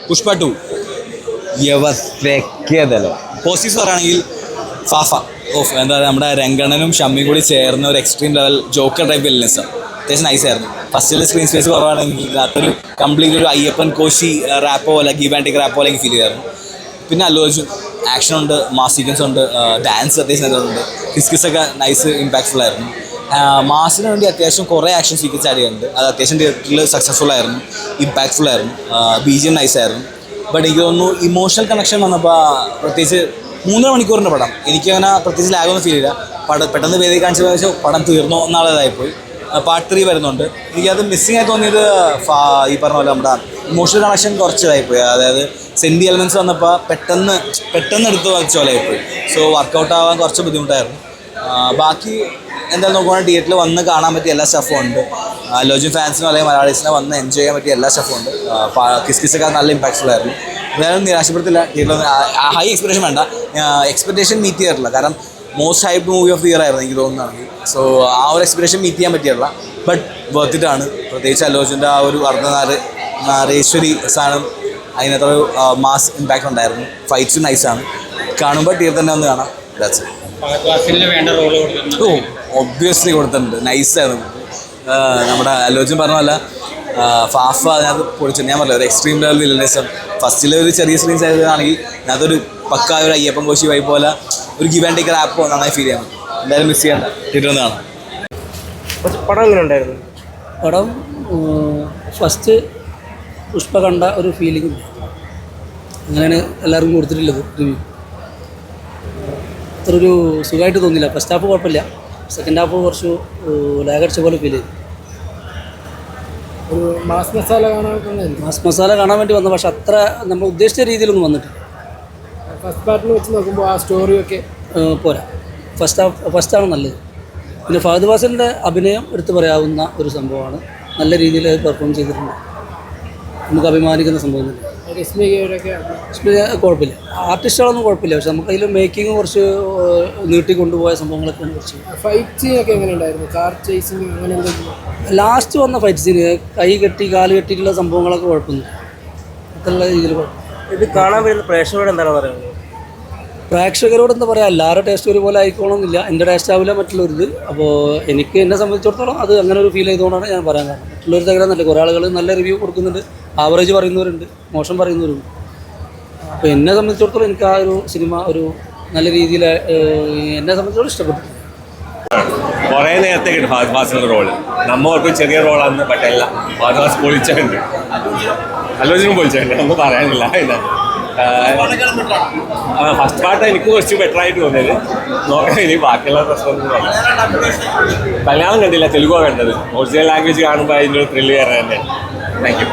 Pushpa 2 യവസ്തല്ലോ positives പറയുകയാണെങ്കിൽ FaFa of എന്താ പറയുക, നമ്മുടെ രംഗണ്ണനും ഷമ്മിയും കൂടി ചേർന്ന ഒരു extreme level Joker type villains അത്യാവശ്യം നൈസായിരുന്നു. ഫസ്റ്റിൽ സ്ക്രീൻ സ്പേസ് കുറവാണെങ്കിൽ ഇതിനകത്തൊരു കംപ്ലീറ്റ് ഒരു അയ്യപ്പൻ കോശി റാപ്പോ പോലെ ഗീവ് ആൻഡ് ടേക്ക് റാപ്പോ പോലെ എനിക്ക് ഫീൽ ചെയ്തായിരുന്നു. പിന്നെ അല്ലു അർജുൻ ആക്ഷൻ ഉണ്ട്, മാസ് സീക്വൻസ് ഉണ്ട്, ഡാൻസ് അത്യാവശ്യം നല്ലതുണ്ട്, കിസ്കിസൊക്കെ നൈസ് ഇമ്പാക്ട്ഫുൾ ആയിരുന്നു. മാസിന് വേണ്ടി അത്യാവശ്യം കുറേ ആക്ഷൻ സീക്വൻസ് ആഡ് ചെയ്യുന്നുണ്ട്, അത് അത്യാവശ്യം തിയേറ്ററിൽ സക്സസ്ഫുൾ ആയിരുന്നു, ഇമ്പാക്ട്ഫുൾ ആയിരുന്നു. BGM നൈസായിരുന്നു. ബട്ട് എനിക്ക് തോന്നുന്നു ഇമോഷണൽ കണക്ഷൻ വന്നപ്പോൾ പ്രത്യേകിച്ച് 3.5 മണിക്കൂറിൻ്റെ പടം എനിക്കങ്ങനെ പ്രത്യേകിച്ച് ലാഗൊന്നും ഫീൽ ചെയ്യില്ല. പെട്ടെന്ന് വേദി കാണിച്ച വെച്ചാൽ പടം തീർന്നോ എന്നുള്ളതായിപ്പോയി. പാർട്ട് 3 വരുന്നുണ്ട്. എനിക്കത് മിസ്സിംഗ് ആയി തോന്നിയത് ഈ പറഞ്ഞ പോലെ നമ്മുടെ ഇമോഷണൽ കണക്ഷൻ കുറച്ചതായിപ്പോയി. അതായത് സെൻഡി എലമെൻറ്റ്സ് വന്നപ്പോൾ പെട്ടെന്ന് എടുത്ത് വെച്ച പോലെയായിപ്പോയി. സോ വർക്കൗട്ട് ആവാൻ കുറച്ച് ബുദ്ധിമുട്ടായിരുന്നു. ബാക്കി എന്തായാലും നോക്കുവാണെങ്കിൽ തിയേറ്ററിൽ വന്ന് കാണാൻ പറ്റിയ എല്ലാ സ്റ്റഫും ഉണ്ട്. ലോജിൻ ഫാൻസിനോ അല്ലെങ്കിൽ മലയാളീസിനോ വന്ന് എൻജോയ് ചെയ്യാൻ പറ്റിയ എല്ലാ സ്റ്റഫും ഉണ്ട്. കിസ്കിസൊക്കെ നല്ല ഇമ്പാക്ട്ഫുൾ ആയിരുന്നു. എന്തായാലും നിരാശപ്പെടുത്തില്ല. തിയേറ്ററിൽ ഹൈ എക്സ്പെക്ടേഷൻ വേണ്ട, എക്സ്പെക്ടേഷൻ മീറ്റ് ചെയ്യാറില്ല. കാരണം most hype movie of the year ആയിരുന്നു എനിക്ക് തോന്നുന്നതാണെങ്കിൽ. സോ ആ ഒരു എക്സ്പെക്ടേഷൻ മീറ്റ് ചെയ്യാൻ പറ്റിയല്ല. ബട്ട് വർത്തിട്ടാണ്. പ്രത്യേകിച്ച് അലോചിൻ്റെ ആ ഒരു അർദ്ധനാരീശ്വരി സാധനം അതിനകത്തൊരു മാസ് ഇമ്പാക്റ്റ് ഉണ്ടായിരുന്നു. ഫൈറ്റ്സും നൈസാണ്. കാണുമ്പോൾ തിയേറ്റർ തന്നെ ഒന്ന് കാണാം. ഒബ്വിയസ്ലി കൊടുത്തിട്ടുണ്ട്, നൈസായിരുന്നു. നമ്മുടെ അലോചൻ പറഞ്ഞല്ല, ഫാഫ അതിനകത്ത് പൊളിച്ചു. ഞാൻ പറഞ്ഞില്ല, ഒരു എക്സ്ട്രീം ലെവൽ വില്ലനിസം. ഫസ്റ്റിലെ ഒരു ചെറിയ സ്ക്രീൻസ് ആയതാണെങ്കിൽ അതൊരു പക്ക ഒരു അയ്യപ്പൻ കോശി വൈ പോലെ ഒരു ഗിവ് ആൻഡ് ടേക്ക് ആപ്പ് നന്നായി ഫീൽ ചെയ്യാൻ പറ്റും. എന്തായാലും മിസ് ചെയ്യണ്ട, തിയേറ്ററിൽ നിന്ന് കാണാം. പടം എങ്ങനെ ഉണ്ടായിരുന്നു? പടം ഫസ്റ്റ് പുഷ്പ കണ്ട ഒരു ഫീലിംഗ് അങ്ങനെയാണ് എല്ലാവർക്കും കൊടുത്തിട്ടുള്ളത്. റിവ്യൂ അത്ര ഒരു സുഖമായിട്ട് തോന്നില്ല. ഫസ്റ്റ് ഹാഫ് കുഴപ്പമില്ല, സെക്കൻഡ് ഹാഫ് കുറച്ച് ലാഗടിച്ച പോലെ ഫീൽ ചെയ്തു. ഒരു മാസ് മസാല കാണാൻ വേണ്ടി വന്നു, പക്ഷെ അത്ര നമ്മൾ ഉദ്ദേശിച്ച രീതിയിലൊന്നും വന്നിട്ടില്ല. ഫസ്റ്റ് പാർട്ടിൽ വെച്ച് നോക്കുമ്പോൾ ആ സ്റ്റോറിയൊക്കെ പോരാ. ഫസ്റ്റാണ് നല്ലത്. പിന്നെ ഫഹദ് ഫാസിലിൻ്റെ അഭിനയം എടുത്തു പറയാവുന്ന ഒരു സംഭവമാണ്. നല്ല രീതിയിൽ പെർഫോം ചെയ്തിട്ടുണ്ട്, നമുക്ക് അഭിമാനിക്കുന്ന സംഭവം തന്നെ. കുഴപ്പമില്ല, ആർട്ടിസ്റ്റുകളൊന്നും കുഴപ്പമില്ല. പക്ഷെ നമുക്ക് അതിൽ മേക്കിങ് കുറച്ച് നീട്ടിക്കൊണ്ടുപോയ സംഭവങ്ങളൊക്കെയാണ്. കുറച്ച് ഫൈറ്റ് സീനൊക്കെ എങ്ങനെ ഉണ്ടായിരുന്നു? കാർ ചേസിങ് അങ്ങനെ എന്തെങ്കിലും? ലാസ്റ്റ് വന്ന ഫൈറ്റ് സീന് കൈ കെട്ടി കാല് കെട്ടിയിട്ടുള്ള സംഭവങ്ങളൊക്കെ കുഴപ്പമൊന്നുമില്ല. അത്രയുള്ള രീതിയിൽ ഇത് കാണാൻ വരുന്ന പ്രേക്ഷകരോട് എന്താണ് പറയുന്നത്? പ്രേക്ഷകരോട് എന്താ പറയുക, എല്ലാവരുടെ ടേസ്റ്റ് ഒരുപോലെ ആയിക്കോണമെന്നില്ല. എൻ്റെ ടേസ്റ്റ് ആവില്ല മറ്റുള്ളവരുത്. അപ്പോൾ എനിക്ക് എന്നെ സംബന്ധിച്ചിടത്തോളം അത് അങ്ങനെ ഒരു ഫീൽ ചെയ്തുകൊണ്ടാണ് ഞാൻ പറയാൻ കാരണം. മറ്റുള്ളവർ തകരാന്നല്ല, കുറേ ആളുകൾ നല്ല റിവ്യൂ കൊടുക്കുന്നുണ്ട്, ആവറേജ് പറയുന്നവരുണ്ട്, മോശം പറയുന്നവരുണ്ട്. അപ്പോൾ എന്നെ സംബന്ധിച്ചിടത്തോളം എനിക്ക് ആ ഒരു സിനിമ ഒരു നല്ല രീതിയിൽ എന്നെ സംബന്ധിച്ചിടത്തോളം ഇഷ്ടപ്പെട്ടു. കുറേ നേരത്തെ കിട്ടും ഫഹദ് ഫാസിലിൻ്റെ റോള്. നമ്മൾക്കും ചെറിയ റോളാണ്, പറ്റില്ല. ഫഹദ് ഫാസ് പൊളിച്ചിട്ടുണ്ട്, ആലോചന പൊളിച്ചിട്ടുണ്ട്, ഒന്നും പറയാനില്ല. ഫസ്റ്റ് പാർട്ട് എനിക്ക് കുറച്ച് ബെറ്റർ ആയിട്ട് തോന്നിയത്. നോക്കാൻ ഇനി ബാക്കിയുള്ള പ്രശ്നമൊന്നും പറയാം. മലയാളം കണ്ടില്ല, തെലുഗാണ് കണ്ടത്. ഒറിജിനൽ ലാംഗ്വേജ് കാണുമ്പോൾ അതിൻ്റെ ഒരു ത്രില്ല് കയറാൻ തന്നെ. Thank you.